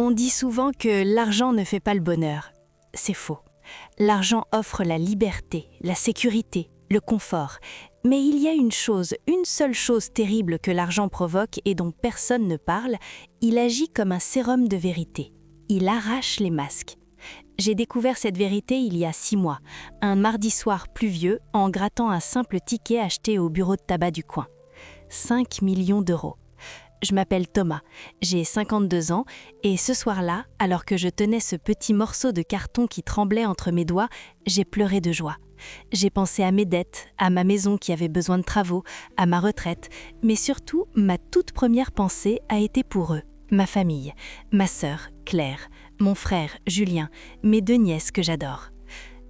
On dit souvent que l'argent ne fait pas le bonheur. C'est faux. L'argent offre la liberté, la sécurité, le confort. Mais il y a une seule chose terrible que l'argent provoque et dont personne ne parle, il agit comme un sérum de vérité. Il arrache les masques. J'ai découvert cette vérité il y a 6 mois, un mardi soir pluvieux, en grattant un simple ticket acheté au bureau de tabac du coin. 5 millions d'euros. Je m'appelle Thomas, j'ai 52 ans et ce soir-là, alors que je tenais ce petit morceau de carton qui tremblait entre mes doigts, j'ai pleuré de joie. J'ai pensé à mes dettes, à ma maison qui avait besoin de travaux, à ma retraite, mais surtout, ma toute première pensée a été pour eux, ma famille, ma sœur, Claire, mon frère, Julien, mes 2 nièces que j'adore.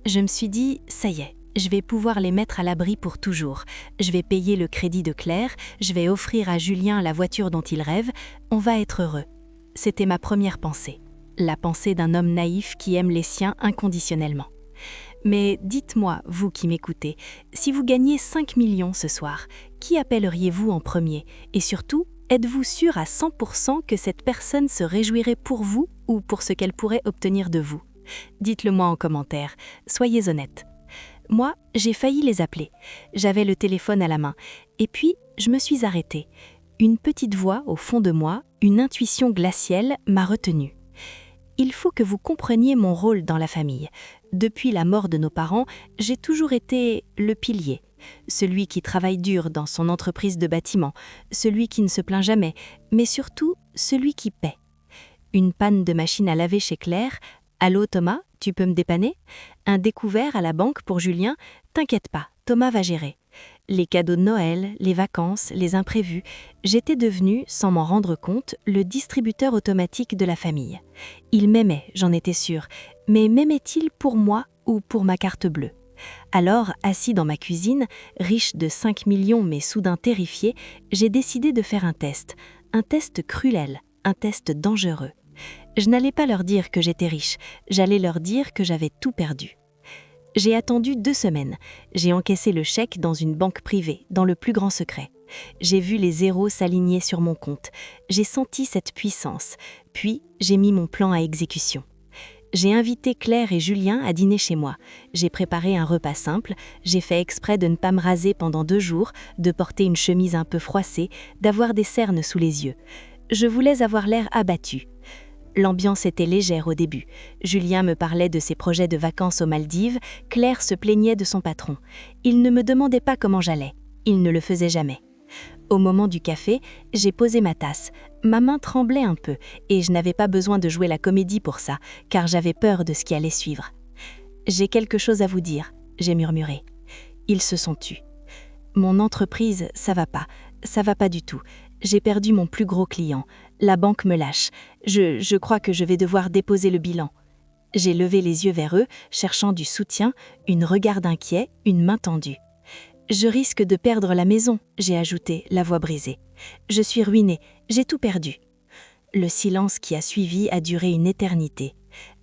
Je me suis dit, ça y est. Je vais pouvoir les mettre à l'abri pour toujours. Je vais payer le crédit de Claire, je vais offrir à Julien la voiture dont il rêve, on va être heureux. C'était ma première pensée. La pensée d'un homme naïf qui aime les siens inconditionnellement. Mais dites-moi, vous qui m'écoutez, si vous gagnez 5 millions ce soir, qui appelleriez-vous en premier? Et surtout, êtes-vous sûr à 100% que cette personne se réjouirait pour vous ou pour ce qu'elle pourrait obtenir de vous? Dites-le moi en commentaire, soyez honnête. Moi, j'ai failli les appeler. J'avais le téléphone à la main. Et puis, je me suis arrêtée. Une petite voix au fond de moi, une intuition glaciale m'a retenue. Il faut que vous compreniez mon rôle dans la famille. Depuis la mort de nos parents, j'ai toujours été le pilier. Celui qui travaille dur dans son entreprise de bâtiment, celui qui ne se plaint jamais, mais surtout celui qui paie. Une panne de machine à laver chez Claire. Allô Thomas, tu peux me dépanner? Un découvert à la banque pour Julien? T'inquiète pas, Thomas va gérer. Les cadeaux de Noël, les vacances, les imprévus, j'étais devenue, sans m'en rendre compte, le distributeur automatique de la famille. Il m'aimait, j'en étais sûre, mais m'aimait-il pour moi ou pour ma carte bleue? Alors, assis dans ma cuisine, riche de 5 millions mais soudain terrifié, j'ai décidé de faire un test cruel, un test dangereux. Je n'allais pas leur dire que j'étais riche, j'allais leur dire que j'avais tout perdu. J'ai attendu 2 semaines. J'ai encaissé le chèque dans une banque privée, dans le plus grand secret. J'ai vu les zéros s'aligner sur mon compte. J'ai senti cette puissance. Puis, j'ai mis mon plan à exécution. J'ai invité Claire et Julien à dîner chez moi. J'ai préparé un repas simple. J'ai fait exprès de ne pas me raser pendant 2 jours, de porter une chemise un peu froissée, d'avoir des cernes sous les yeux. Je voulais avoir l'air abattu. L'ambiance était légère au début. Julien me parlait de ses projets de vacances aux Maldives, Claire se plaignait de son patron. Il ne me demandait pas comment j'allais. Il ne le faisait jamais. Au moment du café, j'ai posé ma tasse. Ma main tremblait un peu et je n'avais pas besoin de jouer la comédie pour ça, car j'avais peur de ce qui allait suivre. « J'ai quelque chose à vous dire », j'ai murmuré. Ils se sont tus. « Mon entreprise, ça va pas du tout. J'ai perdu mon plus gros client. La banque me lâche. Je crois que je vais devoir déposer le bilan. » J'ai levé les yeux vers eux, cherchant du soutien, un regard inquiet, une main tendue. « Je risque de perdre la maison », j'ai ajouté, la voix brisée. « Je suis ruinée, j'ai tout perdu. » Le silence qui a suivi a duré une éternité.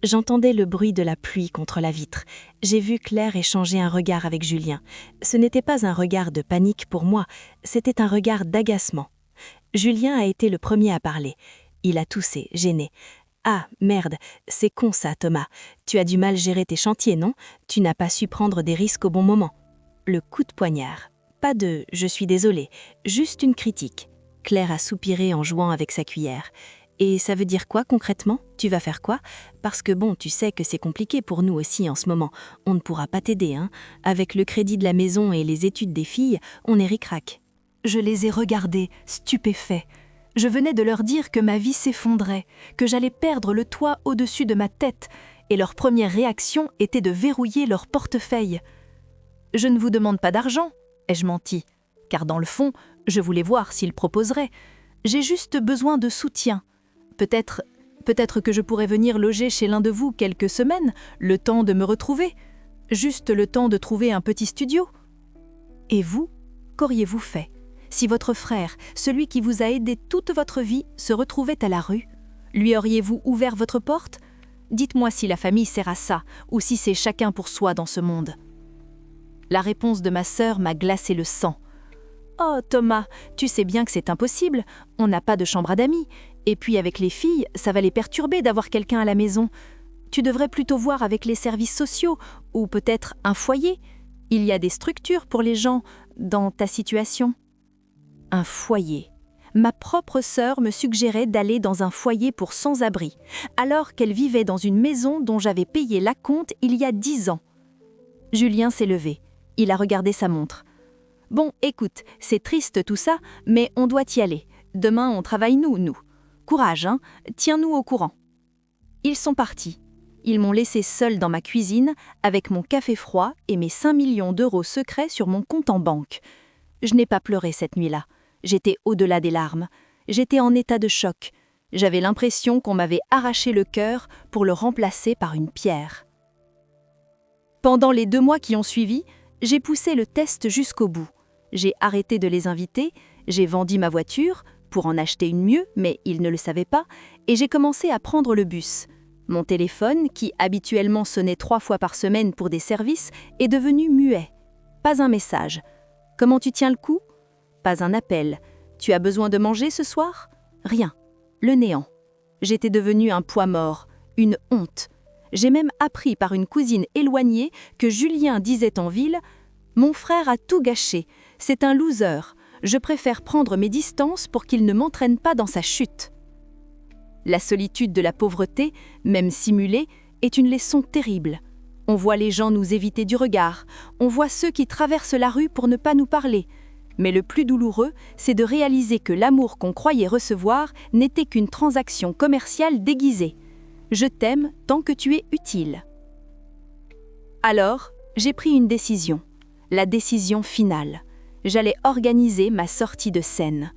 J'entendais le bruit de la pluie contre la vitre. J'ai vu Claire échanger un regard avec Julien. Ce n'était pas un regard de panique pour moi, c'était un regard d'agacement. Julien a été le premier à parler. Il a toussé, gêné. « Ah, merde, c'est con ça, Thomas. Tu as du mal gérer tes chantiers, non? Tu n'as pas su prendre des risques au bon moment. » Le coup de poignard. Pas de « je suis désolée », juste une critique. Claire a soupiré en jouant avec sa cuillère. « Et ça veut dire quoi concrètement? Tu vas faire quoi? Parce que bon, tu sais que c'est compliqué pour nous aussi en ce moment. On ne pourra pas t'aider, hein. Avec le crédit de la maison et les études des filles, on est ric-rac. » Je les ai regardés, stupéfaits. Je venais de leur dire que ma vie s'effondrait, que j'allais perdre le toit au-dessus de ma tête, et leur première réaction était de verrouiller leur portefeuille. « Je ne vous demande pas d'argent », ai-je menti, car dans le fond, je voulais voir s'ils proposeraient. J'ai juste besoin de soutien. Peut-être que je pourrais venir loger chez l'un de vous quelques semaines, le temps de me retrouver. Juste le temps de trouver un petit studio. Et vous, qu'auriez-vous fait? Si votre frère, celui qui vous a aidé toute votre vie, se retrouvait à la rue, lui auriez-vous ouvert votre porte? Dites-moi si la famille sert à ça, ou si c'est chacun pour soi dans ce monde. La réponse de ma sœur m'a glacé le sang. « Oh Thomas, tu sais bien que c'est impossible, on n'a pas de chambre d'amis. Et puis avec les filles, ça va les perturber d'avoir quelqu'un à la maison. Tu devrais plutôt voir avec les services sociaux, ou peut-être un foyer. Il y a des structures pour les gens dans ta situation. Un foyer. Ma propre sœur me suggérait d'aller dans un foyer pour sans-abri, alors qu'elle vivait dans une maison dont j'avais payé l'acompte il y a 10 ans. Julien s'est levé. Il a regardé sa montre. « Bon, écoute, c'est triste tout ça, mais on doit y aller. Demain, on travaille nous. Courage, hein, tiens-nous au courant. » Ils sont partis. Ils m'ont laissé seule dans ma cuisine, avec mon café froid et mes 5 millions d'euros secrets sur mon compte en banque. Je n'ai pas pleuré cette nuit-là. J'étais au-delà des larmes. J'étais en état de choc. J'avais l'impression qu'on m'avait arraché le cœur pour le remplacer par une pierre. Pendant les 2 mois qui ont suivi, j'ai poussé le test jusqu'au bout. J'ai arrêté de les inviter, j'ai vendu ma voiture, pour en acheter une mieux, mais ils ne le savaient pas, et j'ai commencé à prendre le bus. Mon téléphone, qui habituellement sonnait 3 fois par semaine pour des services, est devenu muet. Pas un message. Comment tu tiens le coup ? Pas un appel. Tu as besoin de manger ce soir ? Rien. Le néant. J'étais devenue un poids mort, une honte. J'ai même appris par une cousine éloignée que Julien disait en ville « Mon frère a tout gâché, c'est un loser. Je préfère prendre mes distances pour qu'il ne m'entraîne pas dans sa chute. » La solitude de la pauvreté, même simulée, est une leçon terrible. On voit les gens nous éviter du regard, on voit ceux qui traversent la rue pour ne pas nous parler. Mais le plus douloureux, c'est de réaliser que l'amour qu'on croyait recevoir n'était qu'une transaction commerciale déguisée. Je t'aime tant que tu es utile. Alors, j'ai pris une décision, la décision finale. J'allais organiser ma sortie de scène.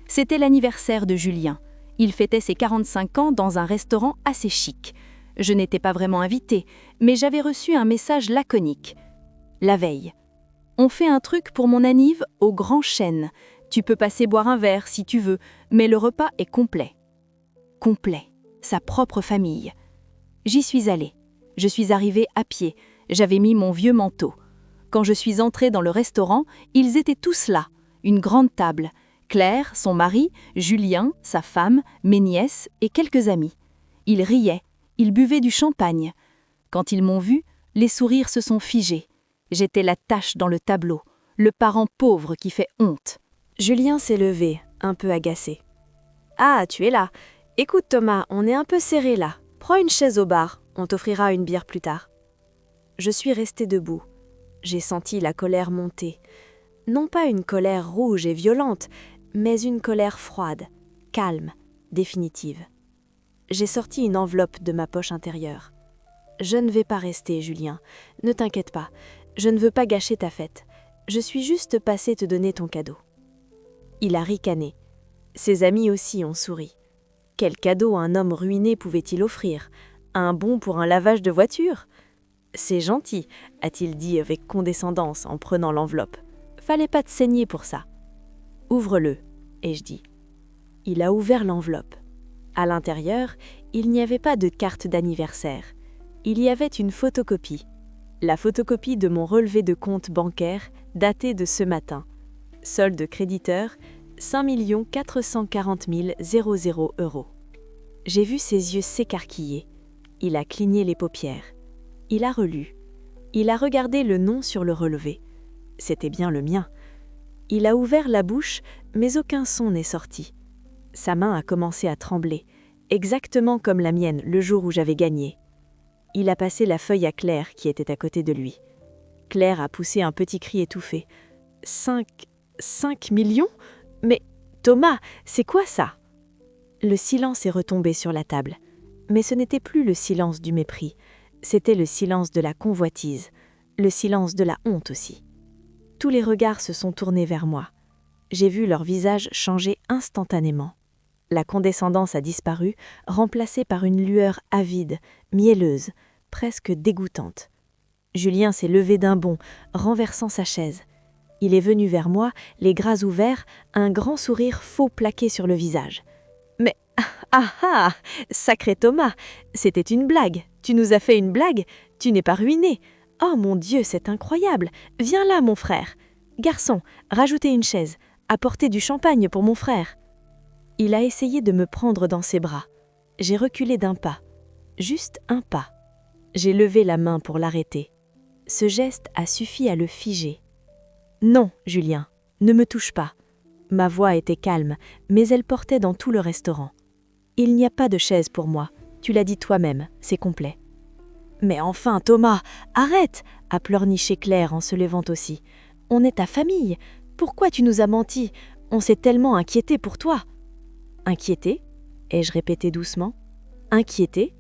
C'était l'anniversaire de Julien. Il fêtait ses 45 ans dans un restaurant assez chic. Je n'étais pas vraiment invitée, mais j'avais reçu un message laconique. La veille. On fait un truc pour mon anniv au Grand Chêne. Tu peux passer boire un verre si tu veux, mais le repas est complet. Complet. Sa propre famille. J'y suis allée. Je suis arrivée à pied. J'avais mis mon vieux manteau. Quand je suis entrée dans le restaurant, ils étaient tous là. Une grande table. Claire, son mari, Julien, sa femme, mes nièces et quelques amis. Ils riaient, ils buvaient du champagne. Quand ils m'ont vue, les sourires se sont figés. J'étais la tache dans le tableau, le parent pauvre qui fait honte. Julien s'est levé, un peu agacé. « Ah, tu es là. Écoute Thomas, on est un peu serré là. Prends une chaise au bar, on t'offrira une bière plus tard. » Je suis restée debout. J'ai senti la colère monter. Non pas une colère rouge et violente, mais une colère froide, calme, définitive. J'ai sorti une enveloppe de ma poche intérieure. « Je ne vais pas rester, Julien. Ne t'inquiète pas. Je ne veux pas gâcher ta fête. Je suis juste passée te donner ton cadeau. » Il a ricané. Ses amis aussi ont souri. Quel cadeau un homme ruiné pouvait-il offrir ? Un bon pour un lavage de voiture ? « C'est gentil, » a-t-il dit avec condescendance en prenant l'enveloppe. « Fallait pas te saigner pour ça. »« Ouvre-le, » ai-je dit. Il a ouvert l'enveloppe. À l'intérieur, il n'y avait pas de carte d'anniversaire. Il y avait une photocopie. La photocopie de mon relevé de compte bancaire daté de ce matin. Solde créditeur, 5 440 000 €. J'ai vu ses yeux s'écarquiller. Il a cligné les paupières. Il a relu. Il a regardé le nom sur le relevé. C'était bien le mien. Il a ouvert la bouche, mais aucun son n'est sorti. Sa main a commencé à trembler, exactement comme la mienne le jour où j'avais gagné. Il a passé la feuille à Claire qui était à côté de lui. Claire a poussé un petit cri étouffé. « 5 millions ? Mais Thomas, c'est quoi ça ?» Le silence est retombé sur la table. Mais ce n'était plus le silence du mépris. C'était le silence de la convoitise, le silence de la honte aussi. Tous les regards se sont tournés vers moi. J'ai vu leurs visages changer instantanément. La condescendance a disparu, remplacée par une lueur avide, mielleuse, presque dégoûtante. Julien s'est levé d'un bond, renversant sa chaise. Il est venu vers moi, les bras ouverts, un grand sourire faux plaqué sur le visage. « Mais, sacré Thomas, c'était une blague. Tu nous as fait une blague, tu n'es pas ruiné. Oh mon Dieu, c'est incroyable. Viens là, mon frère. Garçon, rajoutez une chaise. Apportez du champagne pour mon frère. » Il a essayé de me prendre dans ses bras. J'ai reculé d'un pas. Juste un pas. J'ai levé la main pour l'arrêter. Ce geste a suffi à le figer. « Non, Julien, ne me touche pas. » Ma voix était calme, mais elle portait dans tout le restaurant. « Il n'y a pas de chaise pour moi. Tu l'as dit toi-même, c'est complet. »« Mais enfin, Thomas, arrête !» a pleurniché Claire en se levant aussi. « On est ta famille. Pourquoi tu nous as menti? On s'est tellement inquiété pour toi. » « Inquiété ?» ai-je répété doucement. « Inquiété ?»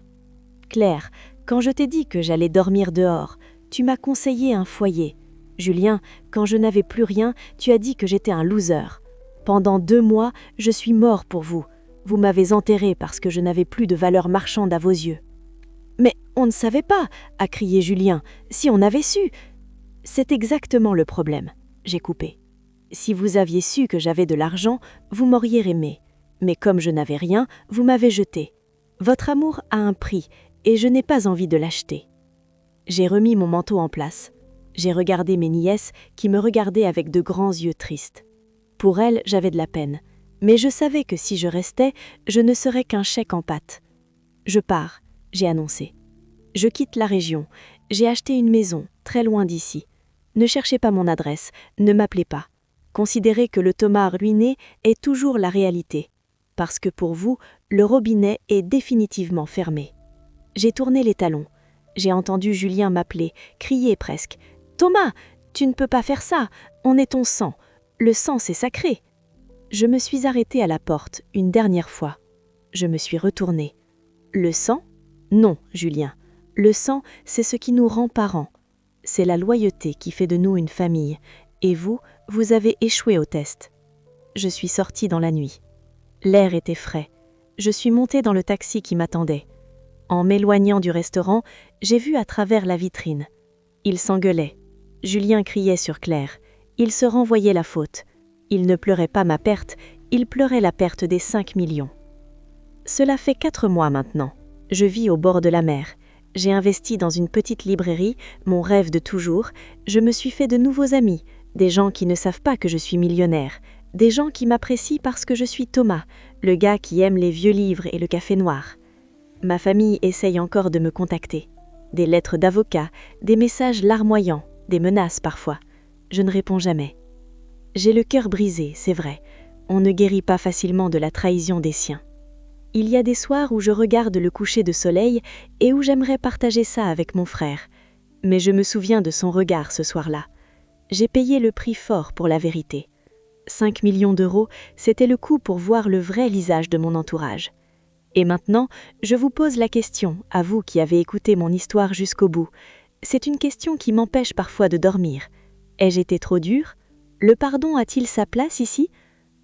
Claire, quand je t'ai dit que j'allais dormir dehors, tu m'as conseillé un foyer. Julien, quand je n'avais plus rien, tu as dit que j'étais un loser. Pendant 2 mois, je suis mort pour vous. Vous m'avez enterré parce que je n'avais plus de valeur marchande à vos yeux. « Mais on ne savait pas !» a crié Julien. « Si on avait su !» C'est exactement le problème. J'ai coupé. Si vous aviez su que j'avais de l'argent, vous m'auriez aimé. Mais comme je n'avais rien, vous m'avez jeté. Votre amour a un prix, et je n'ai pas envie de l'acheter. J'ai remis mon manteau en place. J'ai regardé mes nièces qui me regardaient avec de grands yeux tristes. Pour elles, j'avais de la peine. Mais je savais que si je restais, je ne serais qu'un chèque en pâte. Je pars, j'ai annoncé. Je quitte la région. J'ai acheté une maison, très loin d'ici. Ne cherchez pas mon adresse, ne m'appelez pas. Considérez que le Thomas ruiné est toujours la réalité. Parce que pour vous, le robinet est définitivement fermé. J'ai tourné les talons. J'ai entendu Julien m'appeler, crier presque. « Thomas, tu ne peux pas faire ça, on est ton sang. Le sang, c'est sacré. » Je me suis arrêtée à la porte une dernière fois. Je me suis retournée. « Le sang ? Non, Julien. Le sang, c'est ce qui nous rend parents. C'est la loyauté qui fait de nous une famille. Et vous, vous avez échoué au test. » Je suis sortie dans la nuit. L'air était frais. Je suis montée dans le taxi qui m'attendait. En m'éloignant du restaurant, j'ai vu à travers la vitrine. Ils s'engueulaient. Julien criait sur Claire. Il se renvoyait la faute. Il ne pleurait pas ma perte, il pleurait la perte des 5 millions. Cela fait 4 mois maintenant. Je vis au bord de la mer. J'ai investi dans une petite librairie, mon rêve de toujours. Je me suis fait de nouveaux amis, des gens qui ne savent pas que je suis millionnaire. Des gens qui m'apprécient parce que je suis Thomas, le gars qui aime les vieux livres et le café noir. Ma famille essaye encore de me contacter. Des lettres d'avocat, des messages larmoyants, des menaces parfois. Je ne réponds jamais. J'ai le cœur brisé, c'est vrai. On ne guérit pas facilement de la trahison des siens. Il y a des soirs où je regarde le coucher de soleil et où j'aimerais partager ça avec mon frère. Mais je me souviens de son regard ce soir-là. J'ai payé le prix fort pour la vérité. 5 millions d'euros, c'était le coût pour voir le vrai visage de mon entourage. Et maintenant, je vous pose la question, à vous qui avez écouté mon histoire jusqu'au bout. C'est une question qui m'empêche parfois de dormir. Ai-je été trop dure ? Le pardon a-t-il sa place ici ?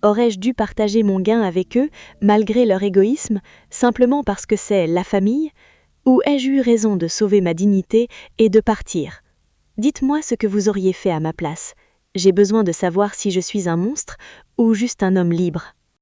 Aurais-je dû partager mon gain avec eux, malgré leur égoïsme, simplement parce que c'est la famille ? Ou ai-je eu raison de sauver ma dignité et de partir ? Dites-moi ce que vous auriez fait à ma place. J'ai besoin de savoir si je suis un monstre ou juste un homme libre.